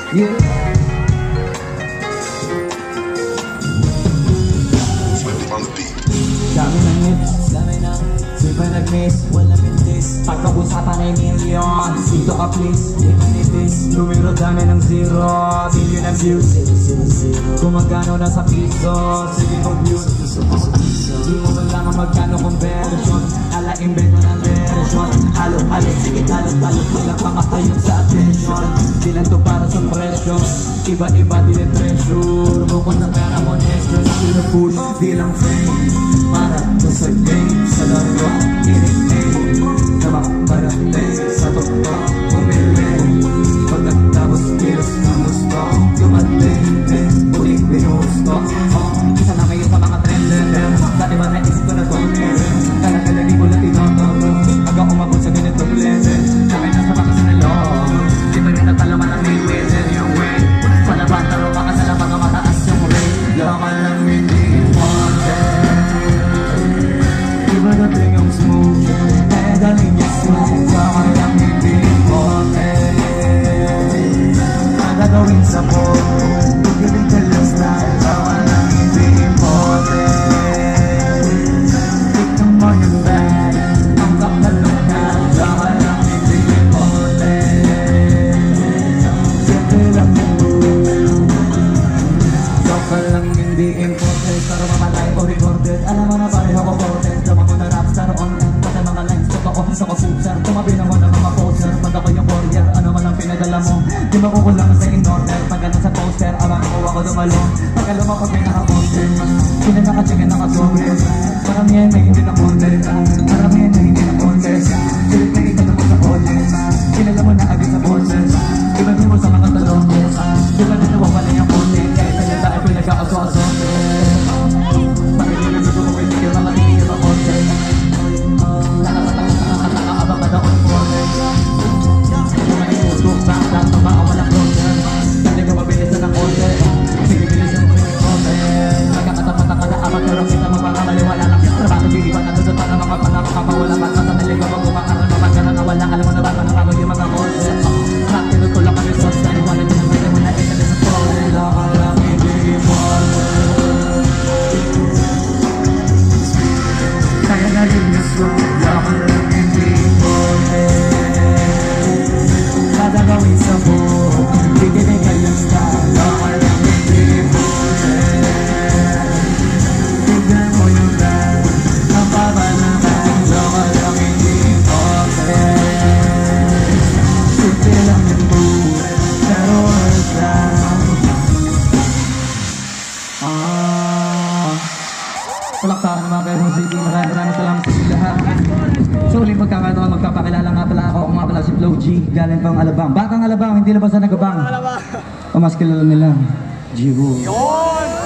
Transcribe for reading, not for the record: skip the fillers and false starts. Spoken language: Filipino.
Yeah. Dami ng hits, dami ng di ba nag-miss, wala mintis. Pagkausapan ay million, dito ka please, di ka nitis. Numero dami ng zero, billion ang views. Kung magkano na sa piso, sige kong views. Di mo ba lang magkano conversion, ala invento ng version. Halo-halo, sige talo-talo, walang makatayong sa attention. Di lang to para sa presyo, iba-iba din ang treasure. Bukod na pera mo, extra na pinapun, di lang fame. Para to sa game, sa laro, inig-aim. Na makaparating sa tokto, umiling. Pagkatapos kilos ng gusto, dumating din, muling binusto. Isa na kayo sa mga trender. Dati ba naisip ko na tumirin? Kala-kalali ko lang tinotoro. Hanggang umabot sa ganitong level. Sakay na sa bakas na loob. Di ba rin natalaman ang Mayweather yung way? Palaban na rin baka sa mga mataas yung rate. Lakan lang hindi important. Iba natin yung smooth, eh galing yung smooth. Lakan lang hindi important. Ang gagawin sa phone, pagkiling ka lang style. Lakan lang hindi important. Tignan mo yung bag, ang kakalungan. Lakan lang hindi important. Siyempre lang yung mood. Lakan lang hindi important. Para mamalain o recorded, alam mo na pareho ko ported. Gawa ko na rapstar online, pati mga lines totoo sa kusupsar. Tumabi naman ang mga poster, pag ako yung courier, ano man ang pinadala mo. Di makukulang sa in-order, pag ano sa poster, abang ako ako dumalong. Pagka lumapag may naka-poster, sila naka-check and naka-sobre. Maramihan na hindi na content, maramihan na hindi na contest. Sulit na ikaw naman sa audience, kilala mo na agad sa bosses. Iba mo sa mga talong, di ba nito wala yung content, kahit sa nila ay pinag-aso-aso. Palakpakan naman kayo sa City. Maraming salamat sa inyo lahat. So ulit magkakataon, magpapakilala nga pala ako. Ako nga pala si Flo G, galing pang Alabang. Batang Alabang, hindi labasan ng Gabang. O mas kilala nila, G-Wool.